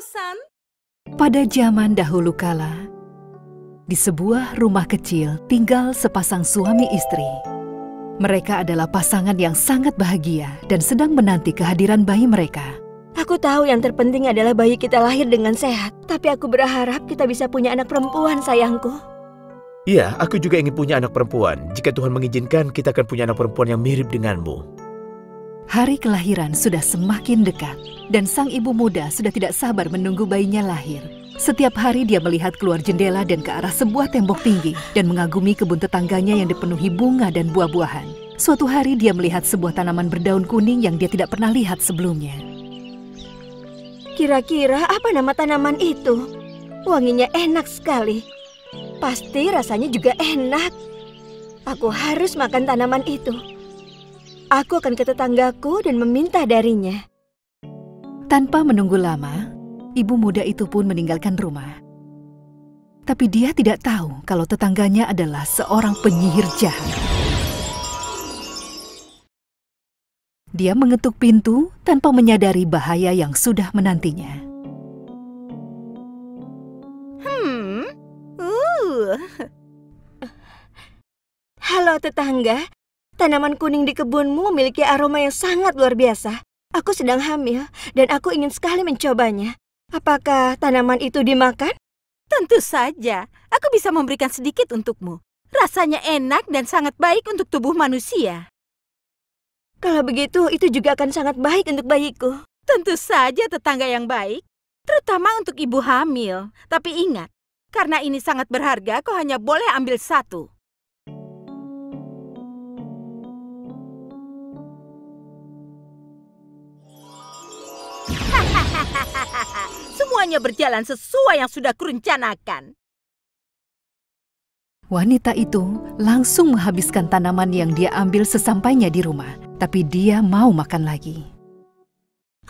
bosan. Pada zaman dahulu kala, di sebuah rumah kecil tinggal sepasang suami istri. Mereka adalah pasangan yang sangat bahagia dan sedang menanti kehadiran bayi mereka. Aku tahu yang terpenting adalah bayi kita lahir dengan sehat. Tapi aku berharap kita bisa punya anak perempuan, sayangku. Iya, aku juga ingin punya anak perempuan. Jika Tuhan mengizinkan, kita akan punya anak perempuan yang mirip denganmu. Hari kelahiran sudah semakin dekat, dan sang ibu muda sudah tidak sabar menunggu bayinya lahir. Setiap hari dia melihat keluar jendela dan ke arah sebuah tembok tinggi dan mengagumi kebun tetangganya yang dipenuhi bunga dan buah-buahan. Suatu hari dia melihat sebuah tanaman berdaun kuning yang dia tidak pernah lihat sebelumnya. Kira-kira apa nama tanaman itu? Wanginya enak sekali. Pasti rasanya juga enak. Aku harus makan tanaman itu. Aku akan ke tetanggaku dan meminta darinya. Tanpa menunggu lama, ibu muda itu pun meninggalkan rumah. Tapi dia tidak tahu kalau tetangganya adalah seorang penyihir jahat. Dia mengetuk pintu tanpa menyadari bahaya yang sudah menantinya. Halo tetangga, tanaman kuning di kebunmu memiliki aroma yang sangat luar biasa. Aku sedang hamil dan aku ingin sekali mencobanya. Apakah tanaman itu dimakan? Tentu saja, aku bisa memberikan sedikit untukmu. Rasanya enak dan sangat baik untuk tubuh manusia. Kalau begitu, itu juga akan sangat baik untuk bayiku. Tentu saja tetangga yang baik, terutama untuk ibu hamil. Tapi ingat, karena ini sangat berharga, kau hanya boleh ambil satu. Semuanya berjalan sesuai yang sudah kurencanakan. Wanita itu langsung menghabiskan tanaman yang dia ambil sesampainya di rumah. Tapi dia mau makan lagi.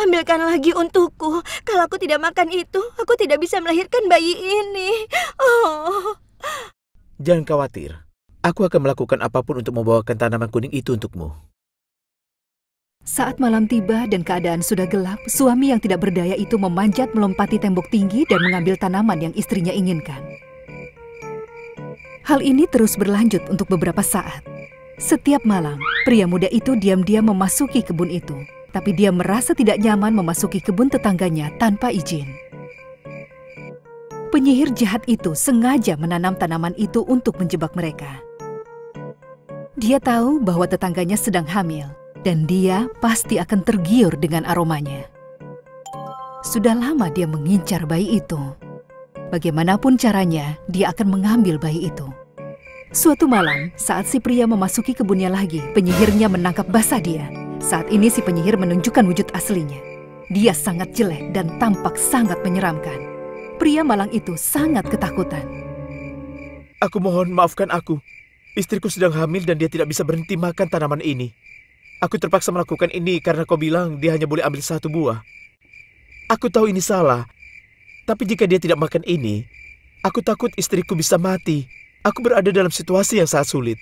Ambilkan lagi untukku. Kalau aku tidak makan itu, aku tidak bisa melahirkan bayi ini. Oh. Jangan khawatir. Aku akan melakukan apapun untuk membawakan tanaman kuning itu untukmu. Saat malam tiba dan keadaan sudah gelap, suami yang tidak berdaya itu memanjat melompati tembok tinggi dan mengambil tanaman yang istrinya inginkan. Hal ini terus berlanjut untuk beberapa saat. Setiap malam, pria muda itu diam-diam memasuki kebun itu. Tapi dia merasa tidak nyaman memasuki kebun tetangganya tanpa izin. Penyihir jahat itu sengaja menanam tanaman itu untuk menjebak mereka. Dia tahu bahwa tetangganya sedang hamil, dan dia pasti akan tergiur dengan aromanya. Sudah lama dia mengincar bayi itu. Bagaimanapun caranya, dia akan mengambil bayi itu. Suatu malam, saat si pria memasuki kebunnya lagi, penyihirnya menangkap basah dia. Saat ini si penyihir menunjukkan wujud aslinya. Dia sangat jelek dan tampak sangat menyeramkan. Pria malang itu sangat ketakutan. Aku mohon maafkan aku. Istriku sedang hamil dan dia tidak bisa berhenti makan tanaman ini. Aku terpaksa melakukan ini karena kau bilang dia hanya boleh ambil satu buah. Aku tahu ini salah. Tapi jika dia tidak makan ini, aku takut istriku bisa mati. Aku berada dalam situasi yang sangat sulit.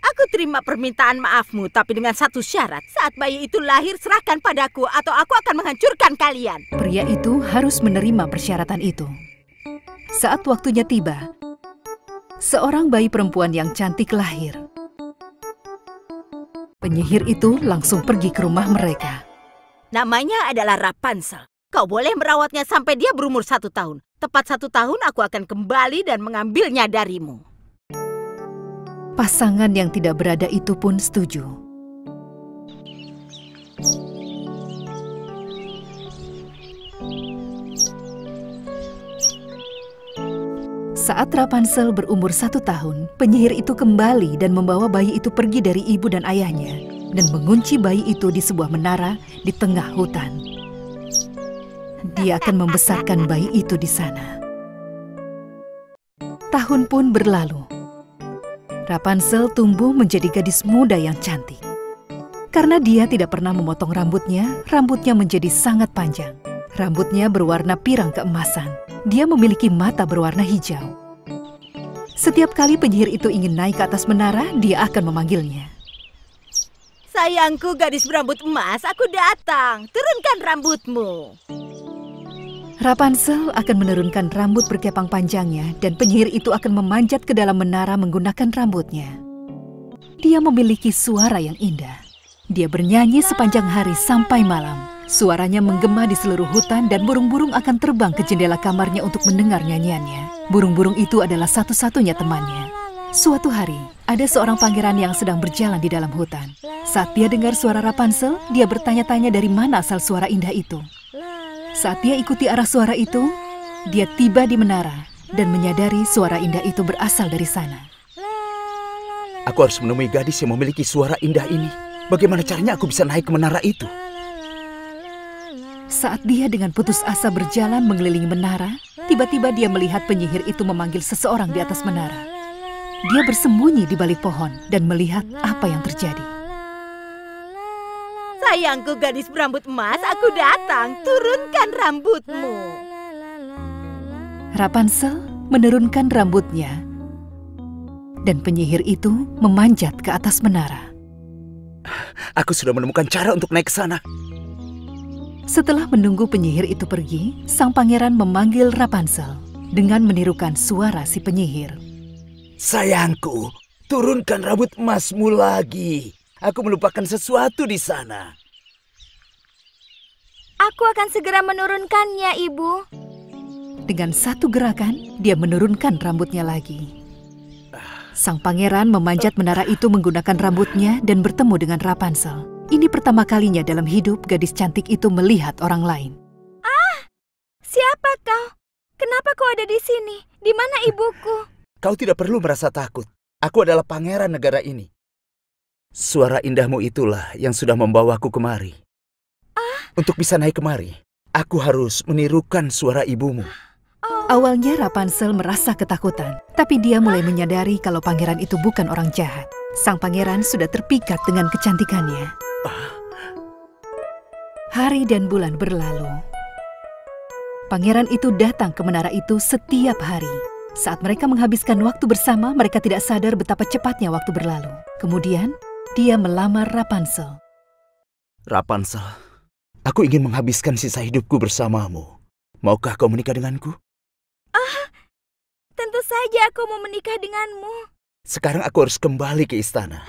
Aku terima permintaan maafmu, tapi dengan satu syarat. Saat bayi itu lahir, serahkan padaku atau aku akan menghancurkan kalian. Pria itu harus menerima persyaratan itu. Saat waktunya tiba, seorang bayi perempuan yang cantik lahir. Penyihir itu langsung pergi ke rumah mereka. Namanya adalah Rapunzel. Kau boleh merawatnya sampai dia berumur 1 tahun. Tepat 1 tahun aku akan kembali dan mengambilnya darimu. Pasangan yang tidak berada itu pun setuju. Saat Rapunzel berumur 1 tahun, penyihir itu kembali dan membawa bayi itu pergi dari ibu dan ayahnya dan mengunci bayi itu di sebuah menara di tengah hutan. Dia akan membesarkan bayi itu di sana. Tahun pun berlalu. Rapunzel tumbuh menjadi gadis muda yang cantik. Karena dia tidak pernah memotong rambutnya menjadi sangat panjang. Rambutnya berwarna pirang keemasan. Dia memiliki mata berwarna hijau. Setiap kali penyihir itu ingin naik ke atas menara, dia akan memanggilnya. Sayangku, gadis berambut emas, aku datang. Turunkan rambutmu. Rapunzel akan menurunkan rambut berkepang panjangnya dan penyihir itu akan memanjat ke dalam menara menggunakan rambutnya. Dia memiliki suara yang indah. Dia bernyanyi sepanjang hari sampai malam. Suaranya menggema di seluruh hutan dan burung-burung akan terbang ke jendela kamarnya untuk mendengar nyanyiannya. Burung-burung itu adalah satu-satunya temannya. Suatu hari, ada seorang pangeran yang sedang berjalan di dalam hutan. Saat dia dengar suara Rapunzel, dia bertanya-tanya dari mana asal suara indah itu. Saat dia ikuti arah suara itu, dia tiba di menara dan menyadari suara indah itu berasal dari sana. Aku harus menemui gadis yang memiliki suara indah ini. Bagaimana caranya aku bisa naik ke menara itu? Saat dia dengan putus asa berjalan mengelilingi menara, tiba-tiba dia melihat penyihir itu memanggil seseorang di atas menara. Dia bersembunyi di balik pohon dan melihat apa yang terjadi. Sayangku, gadis berambut emas, aku datang. Turunkan rambutmu. Rapunzel menurunkan rambutnya dan penyihir itu memanjat ke atas menara. Aku sudah menemukan cara untuk naik ke sana. Setelah menunggu penyihir itu pergi, sang pangeran memanggil Rapunzel dengan menirukan suara si penyihir. Sayangku, turunkan rambut emasmu lagi. Aku melupakan sesuatu di sana. Aku akan segera menurunkannya, Ibu. Dengan satu gerakan, dia menurunkan rambutnya lagi. Sang pangeran memanjat menara itu menggunakan rambutnya dan bertemu dengan Rapunzel. Ini pertama kalinya dalam hidup gadis cantik itu melihat orang lain. Siapa kau? Kenapa kau ada di sini? Di mana ibuku? Kau tidak perlu merasa takut. Aku adalah pangeran negara ini. Suara indahmu itulah yang sudah membawaku kemari. Untuk bisa naik kemari, aku harus menirukan suara ibumu. Awalnya Rapunzel merasa ketakutan, tapi dia mulai menyadari kalau pangeran itu bukan orang jahat. Sang pangeran sudah terpikat dengan kecantikannya. Hari dan bulan berlalu. Pangeran itu datang ke menara itu setiap hari. Saat mereka menghabiskan waktu bersama, mereka tidak sadar betapa cepatnya waktu berlalu. Kemudian, dia melamar Rapunzel. Rapunzel, aku ingin menghabiskan sisa hidupku bersamamu. Maukah kau menikah denganku? Tentu saja aku mau menikah denganmu. Sekarang aku harus kembali ke istana.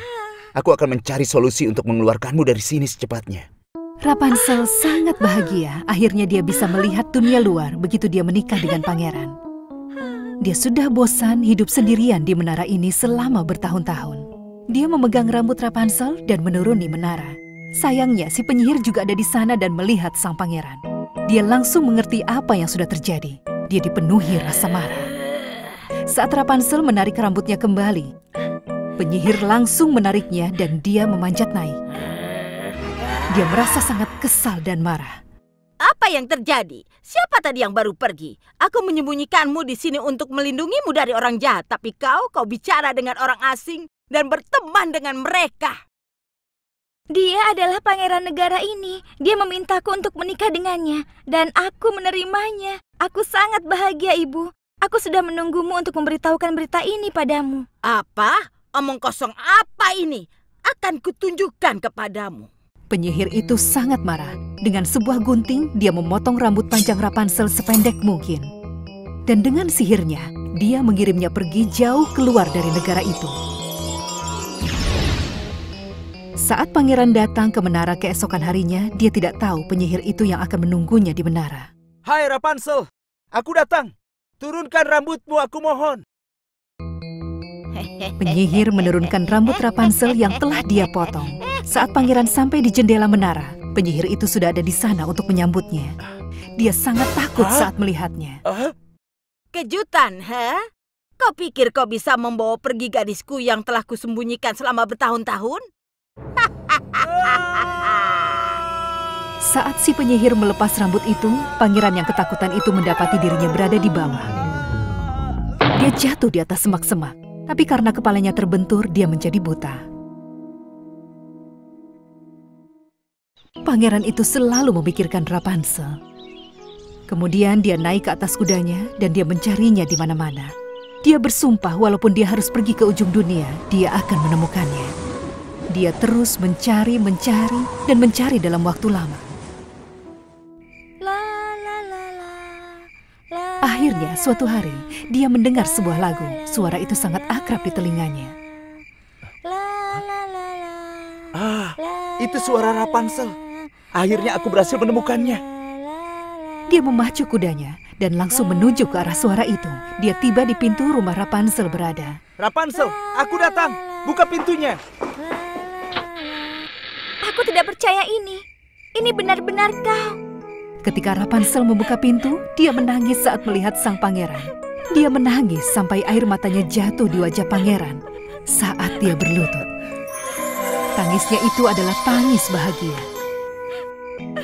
Aku akan mencari solusi untuk mengeluarkanmu dari sini secepatnya. Rapunzel sangat bahagia. Akhirnya dia bisa melihat dunia luar begitu dia menikah dengan pangeran. Dia sudah bosan hidup sendirian di menara ini selama bertahun-tahun. Dia memegang rambut Rapunzel dan menuruni menara. Sayangnya si penyihir juga ada di sana dan melihat sang pangeran. Dia langsung mengerti apa yang sudah terjadi. Dia dipenuhi rasa marah. Saat Rapunzel menarik rambutnya kembali, penyihir langsung menariknya dan dia memanjat naik. Dia merasa sangat kesal dan marah. Apa yang terjadi? Siapa tadi yang baru pergi? Aku menyembunyikanmu di sini untuk melindungimu dari orang jahat, tapi kau bicara dengan orang asing dan berteman dengan mereka. Dia adalah pangeran negara ini. Dia memintaku untuk menikah dengannya, dan aku menerimanya. Aku sangat bahagia, Ibu. Aku sudah menunggumu untuk memberitahukan berita ini padamu. Apa? Omong kosong apa ini? Akan kutunjukkan kepadamu. Penyihir itu sangat marah. Dengan sebuah gunting, dia memotong rambut panjang Rapunzel sependek mungkin. Dan dengan sihirnya, dia mengirimnya pergi jauh keluar dari negara itu. Saat pangeran datang ke menara keesokan harinya, dia tidak tahu penyihir itu yang akan menunggunya di menara. Hai Rapunzel, aku datang. Turunkan rambutmu, aku mohon. Penyihir menurunkan rambut Rapunzel yang telah dia potong. Saat pangeran sampai di jendela menara, penyihir itu sudah ada di sana untuk menyambutnya. Dia sangat takut saat melihatnya. Kejutan, Kau pikir kau bisa membawa pergi gadisku yang telah kusembunyikan selama bertahun-tahun? Saat si penyihir melepas rambut itu, pangeran yang ketakutan itu mendapati dirinya berada di bawah. Dia jatuh di atas semak-semak, tapi karena kepalanya terbentur, dia menjadi buta. Pangeran itu selalu memikirkan Rapunzel. Kemudian dia naik ke atas kudanya dan dia mencarinya di mana-mana. Dia bersumpah walaupun dia harus pergi ke ujung dunia, dia akan menemukannya. Dia terus mencari dan mencari dalam waktu lama. Akhirnya suatu hari dia mendengar sebuah lagu. Suara itu sangat akrab di telinganya. Itu suara Rapunzel. Akhirnya aku berhasil menemukannya. Dia memacu kudanya dan langsung menuju ke arah suara itu. Dia tiba di pintu rumah Rapunzel berada. Rapunzel, aku datang. Buka pintunya. Aku tidak percaya ini. Ini benar-benar kau. Ketika Rapunzel membuka pintu, dia menangis saat melihat sang pangeran. Dia menangis sampai air matanya jatuh di wajah pangeran saat dia berlutut. Tangisnya itu adalah tangis bahagia.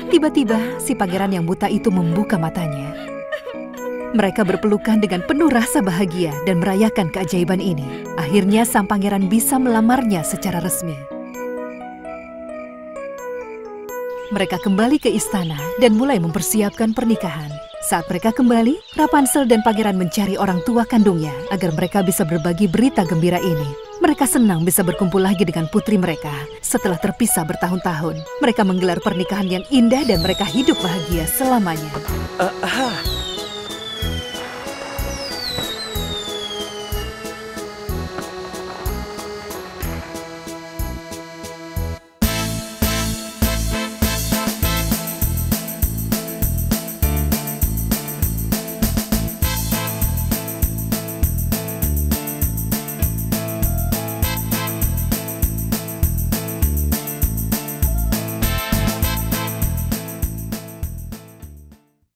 Tiba-tiba, si pangeran yang buta itu membuka matanya. Mereka berpelukan dengan penuh rasa bahagia dan merayakan keajaiban ini. Akhirnya sang pangeran bisa melamarnya secara resmi. Mereka kembali ke istana dan mulai mempersiapkan pernikahan. Saat mereka kembali, Rapunzel dan pangeran mencari orang tua kandungnya agar mereka bisa berbagi berita gembira ini. Mereka senang bisa berkumpul lagi dengan putri mereka. Setelah terpisah bertahun-tahun, mereka menggelar pernikahan yang indah dan mereka hidup bahagia selamanya.